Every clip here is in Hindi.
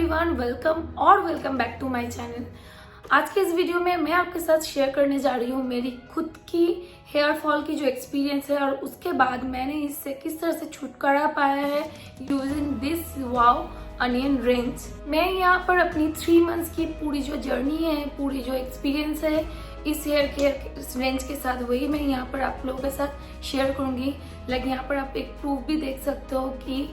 Everyone, welcome back to my channel. आज के इस वीडियो में मैं आपके साथ शेयर करने जा रही हूँ मेरी खुद की हेयर फॉल की जो एक्सपीरियंस है और उसके बाद मैंने इससे किस तरह से छुटकारा पाया है using this wow onion range. मैं यहाँ पर अपनी 3 मंथ्स की पूरी जो जर्नी है, पूरी जो एक्सपीरियंस है इस हेयर केयर रेंज के साथ, वही मैं यहाँ पर आप लोगों के साथ शेयर करूँगी। लाइक यहाँ पर आप एक प्रूफ भी देख सकते हो कि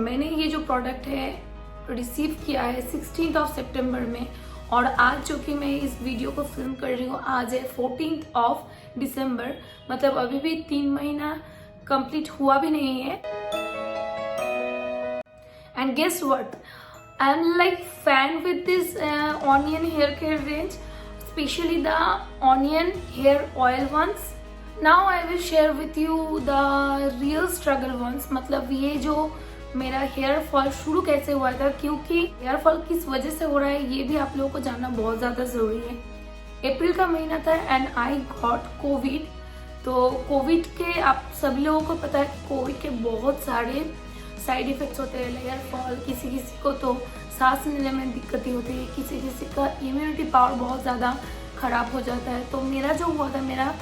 मैंने ये जो प्रोडक्ट है रिसीव किया है 16 सितंबर में, और आज जो कि मैं इस वीडियो को फिल्म कर रही हूँ आज है 14 दिसंबर, मतलब अभी भी 3 महीना कंप्लीट हुआ भी नहीं है। And guess what, I am like fan with this onion hair care range, specially the onion hair oil ones. Now I will share with you the real struggle ones, मतलब ये जो मेरा हेयर फॉल शुरू कैसे हुआ था, क्योंकि हेयर फॉल किस वजह से हो रहा है ये भी आप लोगों को जानना बहुत ज़्यादा ज़रूरी है। अप्रैल का महीना था एंड आई गॉट कोविड। तो कोविड के आप सभी लोगों को पता है कि कोविड के बहुत सारे साइड इफ़ेक्ट्स होते हैं। हेयर फॉल, किसी किसी को तो सांस लेने में दिक्कतें होती है, किसी किसी का इम्यूनिटी पावर बहुत ज़्यादा ख़राब हो जाता है। तो मेरा जो हुआ था, मेरा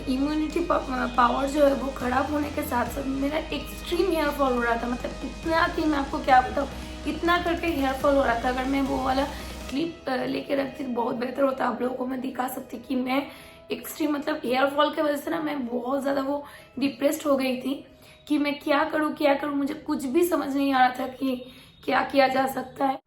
इम्यूनिटी पावर जो है वो ख़राब होने के साथ साथ मेरा एक्सट्रीम हेयर फॉल हो रहा था। मतलब इतना कि मैं आपको क्या बताऊँ, इतना करके हेयर फॉल हो रहा था। अगर मैं वो वाला क्लिप लेके रखती तो बहुत बेहतर होता, आप लोगों को मैं दिखा सकती कि मैं एक्सट्रीम, मतलब हेयर फॉल की वजह से ना मैं बहुत ज़्यादा वो डिप्रेस्ड हो गई थी कि मैं क्या करूँ, मुझे कुछ भी समझ नहीं आ रहा था कि क्या किया जा सकता है।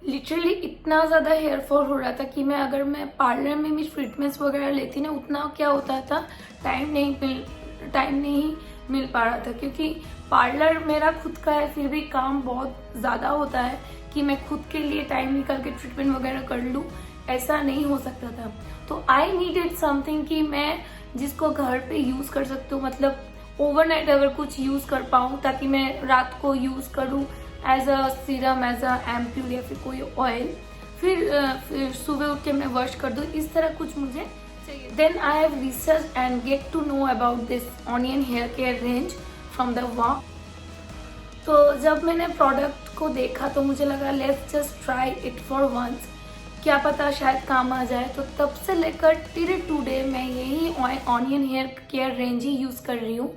लिटरली इतना ज़्यादा हेयर फॉल हो रहा था कि अगर मैं पार्लर में भी ट्रीटमेंट्स वगैरह लेती ना, उतना क्या होता था, टाइम नहीं मिल पा रहा था, क्योंकि पार्लर मेरा खुद का है, फिर भी काम बहुत ज़्यादा होता है कि मैं खुद के लिए टाइम निकाल के ट्रीटमेंट वगैरह कर लूँ, ऐसा नहीं हो सकता था। तो आई नीडेड समथिंग कि मैं जिसको घर पे यूज़ कर सकती हूँ, मतलब ओवरनाइट अगर कुछ यूज़ कर पाऊँ, ताकि मैं रात को यूज़ करूँ as a serum, as a ampoule या फिर कोई ऑयल, फिर सुबह उठ के मैं वॉश कर दूँ, इस तरह कुछ मुझे चाहिए। Then I have research and get to know about this onion hair care range from the Wow. तो जब मैंने प्रोडक्ट को देखा तो मुझे लगा let's just try it for once, क्या पता शायद काम आ जाए। तो तब से लेकर टिल टुडे मैं यही ऑनियन हेयर केयर रेंज ही यूज़ कर रही हूँ।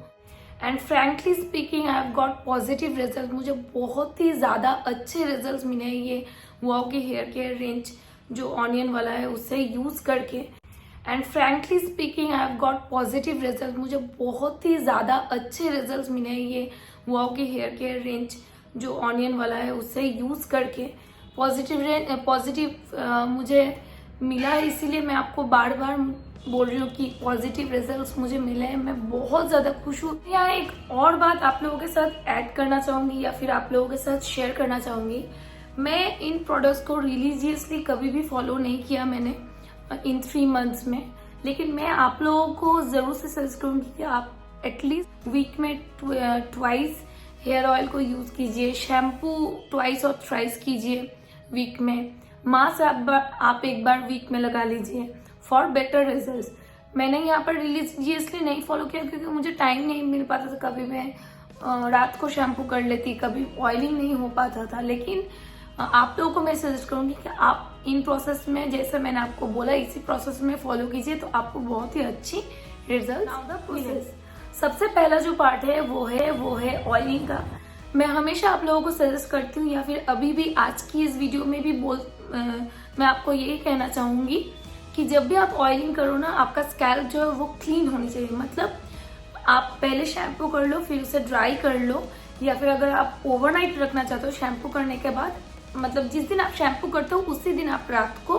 And frankly speaking I have got positive result, मुझे बहुत ही ज़्यादा अच्छे रिजल्ट मिले हैं ये वाव के हेयर केयर रेंज जो ऑनियन वाला है उससे यूज़ करके। And frankly speaking I have got positive result, मुझे बहुत ही ज़्यादा अच्छे रिजल्ट मिले हैं ये वाव के हेयर केयर रेंज जो ऑनियन वाला है उससे यूज़ करके। पॉजिटिव मुझे मिला है, इसीलिए मैं आपको बार बार बोल रही हूँ कि पॉजिटिव रिजल्ट्स मुझे मिले हैं, मैं बहुत ज़्यादा खुश हूँ। यहाँ एक और बात आप लोगों के साथ ऐड करना चाहूँगी या फिर आप लोगों के साथ शेयर करना चाहूँगी। मैं इन प्रोडक्ट्स को रिलीजियसली कभी भी फॉलो नहीं किया मैंने इन 3 मंथ्स में, लेकिन मैं आप लोगों को ज़रूर से सजेस्ट करूँगी कि आप एटलीस्ट वीक में ट्वाइस हेयर ऑयल को यूज़ कीजिए, शैम्पू ट्वाइस और थ्राइस कीजिए वीक में, मास्क आप एक बार वीक में लगा लीजिए फॉर बेटर रिजल्ट। मैंने यहाँ पर रिलीजियसली नहीं फॉलो किया क्योंकि मुझे टाइम नहीं मिल पाता था, कभी मैं रात को शैम्पू कर लेती, कभी ऑयलिंग नहीं हो पाता था। लेकिन आप लोगों को मैं सजेस्ट करूँगी कि आप इन प्रोसेस में, जैसे मैंने आपको बोला, इसी प्रोसेस में फॉलो कीजिए तो आपको बहुत ही अच्छी रिजल्ट मिलेंगे। सबसे पहला जो पार्ट है वो है ऑयलिंग का। मैं हमेशा आप लोगों को सजेस्ट करती हूँ, या फिर अभी भी आज की इस वीडियो में भी मैं आपको यही कहना चाहूँगी कि जब भी आप ऑयलिंग करो ना, आपका स्कैल्प जो है वो क्लीन होनी चाहिए। मतलब आप पहले शैम्पू कर लो, फिर उसे ड्राई कर लो, या फिर अगर आप ओवरनाइट रखना चाहते हो शैम्पू करने के बाद, मतलब जिस दिन आप शैम्पू करते हो उसी दिन आप रात को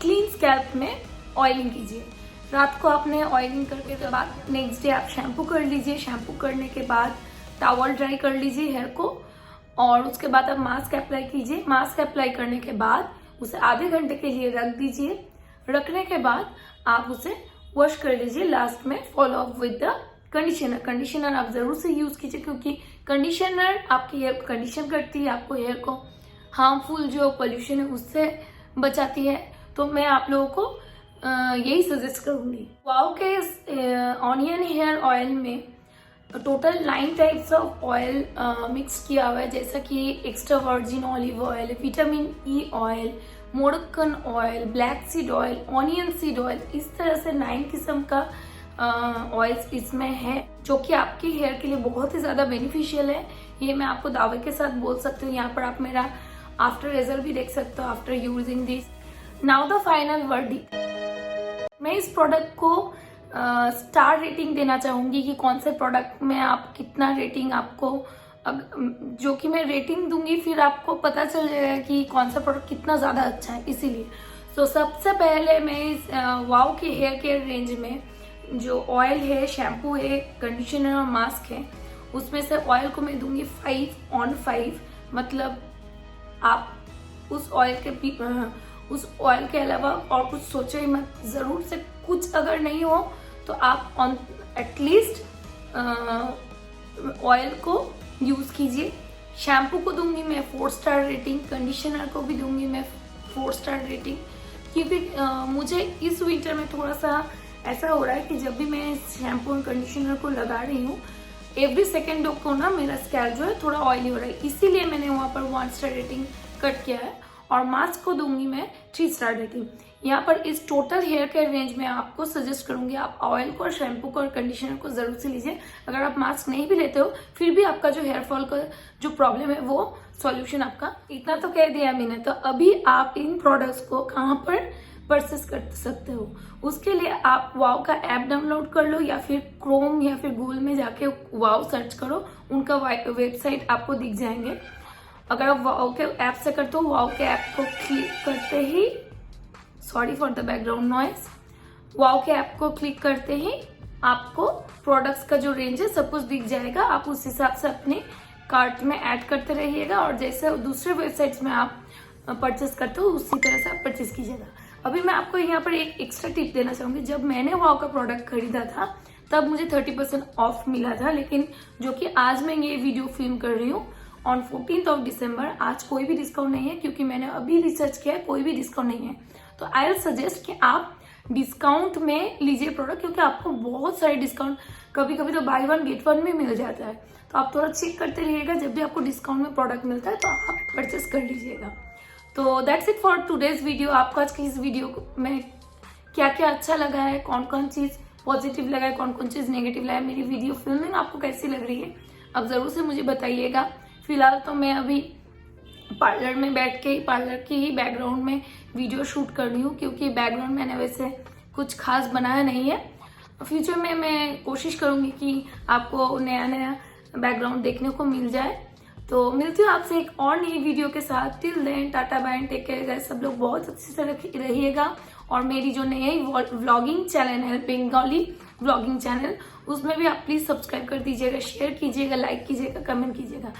क्लीन स्कैल्प में ऑयलिंग कीजिए। रात को आपने ऑयलिंग करने के बाद नेक्स्ट डे आप शैम्पू कर लीजिए। शैम्पू करने के बाद टॉवल ड्राई कर लीजिए हेयर को, और उसके बाद आप मास्क अप्लाई कीजिए। मास्क अप्लाई करने के बाद उसे आधे घंटे के लिए रख दीजिए। रखने के बाद आप उसे वॉश कर लीजिए। लास्ट में follow up with the conditioner आप जरूर से यूज कीजिए, क्योंकि कंडीशनर आपके हेयर को कंडीशन करती है, आपको हेयर को हार्मफुल जो पोल्यूशन है उससे बचाती है। तो मैं आप लोगों को यही सजेस्ट करूंगी। वाव के ऑनियन हेयर ऑयल में total 9 types of oil mix किया हुआ है, जैसा कि extra virgin olive oil, vitamin E oil, Moroccan oil, black seed oil, onion seed oil, इस तरह से 9 किस्म का ऑयल्स इसमें है, जो कि आपके हेयर के लिए बहुत ही ज़्यादा बेनिफिशियल है। ये मैं आपको दावे के साथ बोल सकती हूँ। यहाँ पर आप मेरा आफ्टर रिजल्ट भी देख सकते हो after using this. Now the final verdict. मैं इस प्रोडक्ट को स्टार रेटिंग देना चाहूंगी कि कौन से प्रोडक्ट में आप कितना रेटिंग आपको, जो कि मैं रेटिंग दूंगी फिर आपको पता चल जाएगा कि कौन सा प्रोडक्ट कितना ज़्यादा अच्छा है। इसीलिए तो सबसे पहले मैं इस वाओ के हेयर केयर रेंज में जो ऑयल है, शैम्पू है, कंडीशनर और मास्क है, उसमें से ऑयल को मैं दूंगी 5/5। मतलब आप उस ऑयल के अलावा और कुछ सोचो ही मत। जरूर से कुछ अगर नहीं हो तो आप ऑन एटलीस्ट ऑयल को यूज कीजिए। शैम्पू को दूंगी मैं 4 स्टार रेटिंग, कंडीशनर को भी दूंगी मैं 4 स्टार रेटिंग, क्योंकि मुझे इस विंटर में थोड़ा सा ऐसा हो रहा है कि जब भी मैं शैम्पू और कंडीशनर को लगा रही हूँ, एवरी सेकेंड को ना मेरा स्कैल्प जो है थोड़ा ऑयली हो रहा है, इसीलिए मैंने वहाँ पर 1 स्टार रेटिंग कट किया है। और मास्क को दूंगी मैं 3 स्टार रेटिंग। यहाँ पर इस टोटल हेयर केयर रेंज में आपको सजेस्ट करूंगी आप ऑयल को और शैम्पू को और कंडीशनर को जरूर से लीजिए। अगर आप मास्क नहीं भी लेते हो फिर भी आपका जो हेयर फॉल का जो प्रॉब्लम है वो सॉल्यूशन आपका। इतना तो कह दिया मैंने, तो अभी आप इन प्रोडक्ट्स को कहाँ पर परचेस कर सकते हो, उसके लिए आप वाओ का ऐप डाउनलोड कर लो या फिर क्रोम या फिर गूगल में जाके वाओ सर्च करो, उनका वेबसाइट आपको दिख जाएंगे। अगर आप वाओ के ऐप से करते हो, वाओ के ऐप को क्लिक करते ही, sorry for the background noise, Wow के ऐप को क्लिक करते ही आपको प्रोडक्ट्स का जो रेंज है सब कुछ दिख जाएगा। आप उस हिसाब से अपने कार्ट में ऐड करते रहिएगा और जैसे दूसरे वेबसाइट्स में आप परचेस करते हो उसी तरह से आप परचेस कीजिएगा। अभी मैं आपको यहाँ पर एक एक्स्ट्रा टिप देना चाहूंगी। जब मैंने वाओ का प्रोडक्ट खरीदा था तब मुझे 30% ऑफ मिला था, लेकिन जो कि आज मैं ये वीडियो फिल्म कर रही हूँ ऑन 14 दिसंबर, आज कोई भी डिस्काउंट नहीं है, क्योंकि मैंने अभी रिसर्च किया है, कोई भी डिस्काउंट नहीं है। तो आई विल सजेस्ट कि आप डिस्काउंट में लीजिए प्रोडक्ट, क्योंकि आपको बहुत सारे डिस्काउंट, कभी कभी तो बाय 1 गेट 1 में मिल जाता है। तो आप थोड़ा चेक करते रहिएगा, जब भी आपको डिस्काउंट में प्रोडक्ट मिलता है तो आप परचेस कर लीजिएगा। तो that's it for today's video. आपको आज की इस वीडियो में क्या क्या अच्छा लगा है, कौन कौन चीज़ पॉजिटिव लगा है, कौन कौन चीज़ नेगेटिव लगा है, मेरी वीडियो फिल्मिंग आपको कैसी लग रही है, आप ज़रूर से मुझे बताइएगा। फिलहाल तो मैं अभी पार्लर में बैठ के पार्लर के ही बैकग्राउंड में वीडियो शूट कर रही हूँ, क्योंकि बैकग्राउंड मैंने वैसे कुछ खास बनाया नहीं है। फ्यूचर में मैं कोशिश करूँगी कि आपको नया नया बैकग्राउंड देखने को मिल जाए। तो मिलती हूँ आपसे एक और नई वीडियो के साथ। Till then tata bye, take care guys. सब लोग बहुत अच्छे से रहिएगा। और मेरी जो नई व्लॉगिंग चैनल है, बंगाली व्लॉगिंग चैनल, उसमें भी आप प्लीज सब्सक्राइब कर दीजिएगा, शेयर कीजिएगा, लाइक कीजिएगा, कमेंट कीजिएगा।